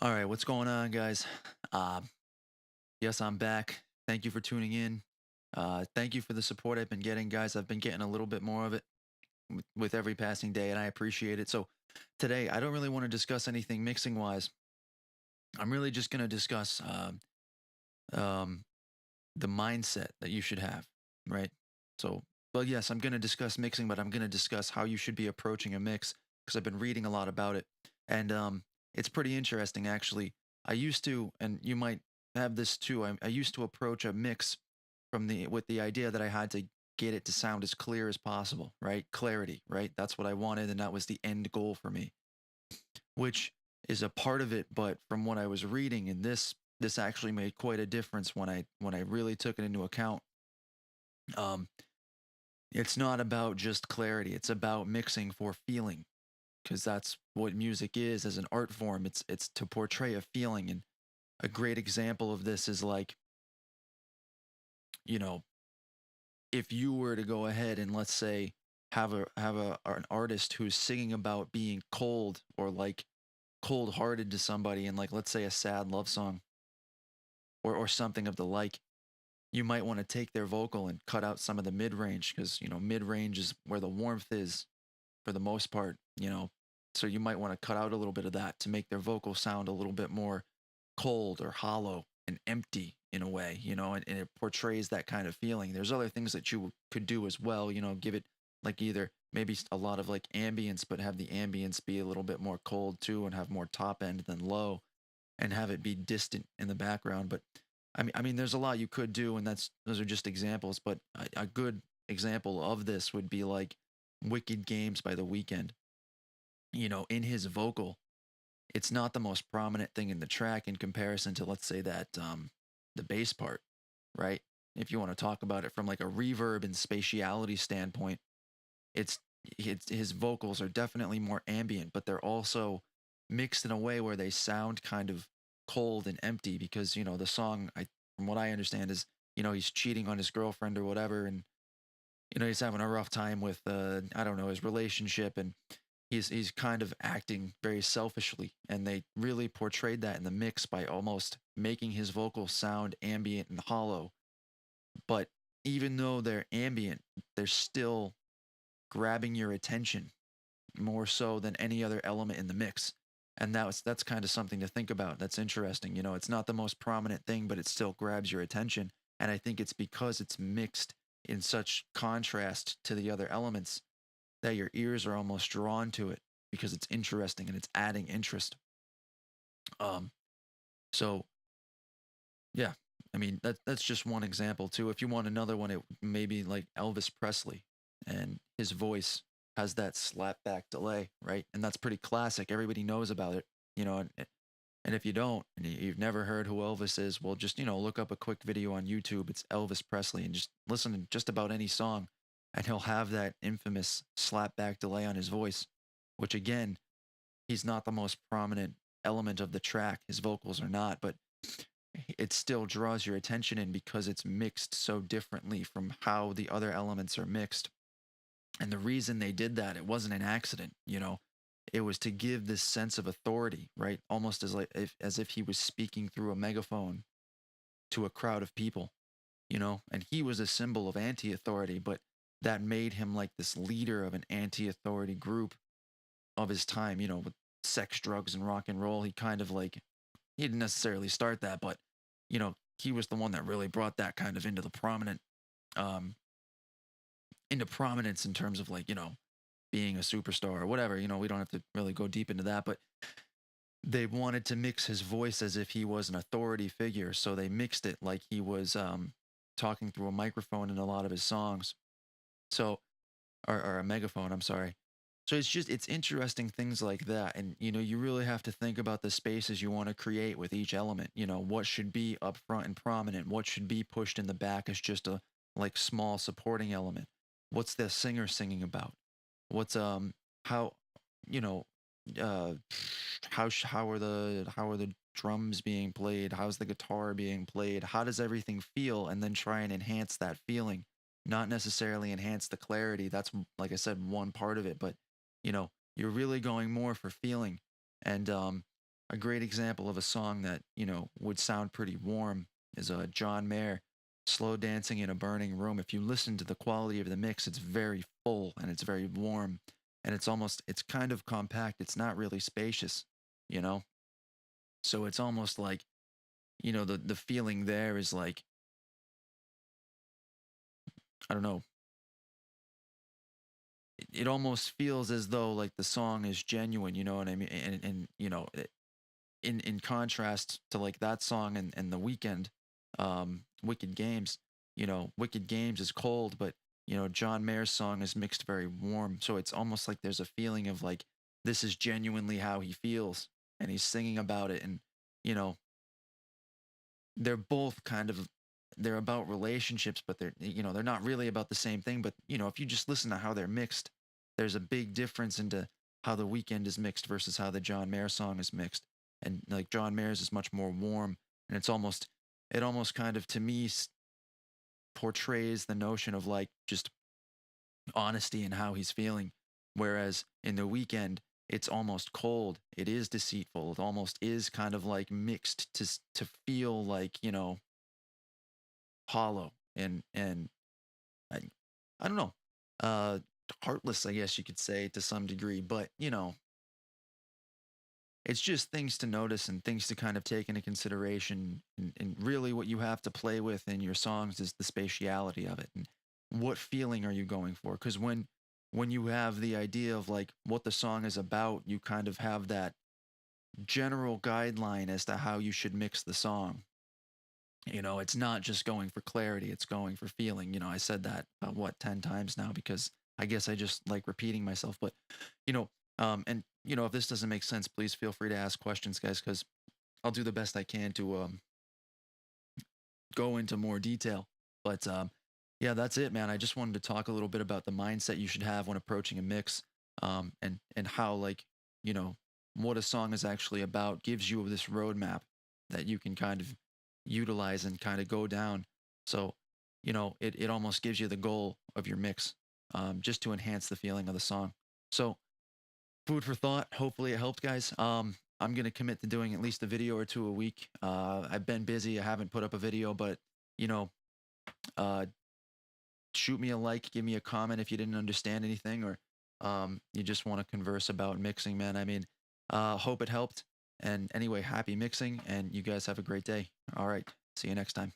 All right, what's going on, guys? Uh, yes, I'm back. Thank you for tuning in. Thank you for the support I've been getting, guys. I've been getting a little bit more of it with every passing day, and I appreciate it. So, today, I don't really want to discuss anything mixing wise. I'm really just going to discuss um, the mindset that you should have, right? So, well, yes, I'm going to discuss mixing, but I'm going to discuss how you should be approaching a mix because I've been reading a lot about it. And it's pretty interesting, actually. I used to, and you might have this too, I used to approach a mix with the idea that I had to get it to sound as clear as possible, right? Clarity, right? That's what I wanted, and that was the end goal for me, which is a part of it. But from what I was reading in this actually made quite a difference when I really took it into account. Um, it's not about just clarity; it's about mixing for feeling, because that's what music is as an art form. It's to portray a feeling, and a great example of this is like, you know, if you were to go ahead and let's say have an artist who's singing about being cold or like cold hearted to somebody, and like let's say a sad love song or something of the like, you might want to take their vocal and cut out some of the mid range, because mid range is where the warmth is for the most part. So you might want to cut out a little bit of that to make their vocal sound a little bit more cold or hollow and empty in a way, and it portrays that kind of feeling. There's other things that you could do as well, give it like either maybe a lot of like ambience, but have the ambience be a little bit more cold too and have more top end than low, and have it be distant in the background. But I mean, there's a lot you could do, and those are just examples. But a good example of this would be like "Wicked Games" by The Weeknd. In his vocal, it's not the most prominent thing in the track in comparison to, let's say, that the bass part, right? If you want to talk about it from like a reverb and spatiality standpoint, it's it's his vocals are definitely more ambient, but they're also mixed in a way where they sound kind of cold and empty, because the song, from what I understand, is he's cheating on his girlfriend or whatever, and he's having a rough time with I don't know, his relationship, and he's kind of acting very selfishly, and they really portrayed that in the mix by almost making his vocals sound ambient and hollow. But even though they're ambient, they're still grabbing your attention more so than any other element in the mix. And that's kind of something to think about. That's interesting. It's not the most prominent thing, but it still grabs your attention. And I think it's because it's mixed in such contrast to the other elements that your ears are almost drawn to it, because it's interesting and it's adding interest. Um, so yeah, I mean that's just one example too. If you want another one, it maybe like Elvis Presley, and his voice has that slapback delay, right? And that's pretty classic. Everybody knows about it. And if you don't, and you've never heard who Elvis is, well, just look up a quick video on YouTube. It's Elvis Presley, and just listen to just about any song, and he'll have that infamous slapback delay on his voice, which again, he's not the most prominent element of the track. His vocals are not, but it still draws your attention in because it's mixed so differently from how the other elements are mixed. And the reason they did that, it wasn't an accident. It was to give this sense of authority, right? Almost as if he was speaking through a megaphone to a crowd of people. And he was a symbol of anti-authority, but that made him like this leader of an anti-authority group of his time, with sex, drugs, and rock and roll. He kind of like, he didn't necessarily start that, but he was the one that really brought that kind of um into prominence in terms of like, being a superstar or whatever. We don't have to really go deep into that, but they wanted to mix his voice as if he was an authority figure, so they mixed it like he was talking through a microphone in a lot of his songs. So, or a megaphone, I'm sorry. So it's interesting things like that. And you really have to think about the spaces you want to create with each element. What should be up front and prominent, what should be pushed in the back as just a like small supporting element. What's the singer singing about? What's how you know uh how are the drums being played? How's the guitar being played? How does everything feel? And then try and enhance that feeling, not necessarily enhance the clarity. That's, like I said, one part of it, but you're really going more for feeling. And a great example of a song that, would sound pretty warm is a John Mayer, Slow Dancing in a Burning Room. If you listen to the quality of the mix, it's very full and it's very warm and it's kind of compact. It's not really spacious, you know? So it's almost like, the feeling there is like, I don't know, it almost feels as though like the song is genuine, you know what I mean? And in contrast to like that song and the weekend, Wicked Games, Wicked Games is cold, but John Mayer's song is mixed very warm. So it's almost like there's a feeling of like this is genuinely how he feels and he's singing about it. And, you know, they're both they're about relationships, but they're not really about the same thing. But, if you just listen to how they're mixed, there's a big difference into how the weekend is mixed versus how the John Mayer song is mixed. And like John Mayer's is much more warm and it almost kind of to me portrays the notion of like just honesty and how he's feeling. Whereas in the weekend, it's almost cold. It is deceitful. It almost is kind of like mixed to feel like hollow and I, I don't know, heartless. I guess you could say to some degree, but it's just things to notice and things to kind of take into consideration. And really, what you have to play with in your songs is the spatiality of it and what feeling are you going for? Because when you have the idea of like what the song is about, you kind of have that general guideline as to how you should mix the song. It's not just going for clarity, it's going for feeling. I said that what 10 times now because I guess I just like repeating myself, but you know, and if this doesn't make sense, please feel free to ask questions, guys, because I'll do the best I can to go into more detail. But yeah, that's it, man. I just wanted to talk a little bit about the mindset you should have when approaching a mix, and how like what a song is actually about gives you this roadmap that you can kind of utilize and kind of go down. So it almost gives you the goal of your mix, just to enhance the feeling of the song. So food for thought. Hopefully it helped, guys. I'm gonna commit to doing at least a video or two a week. I've been busy. I haven't put up a video, but you know, uh, shoot me a like, give me a comment if you didn't understand anything, or you just want to converse about mixing, man. I mean, hope it helped. And anyway, happy mixing, and you guys have a great day. All right, see you next time.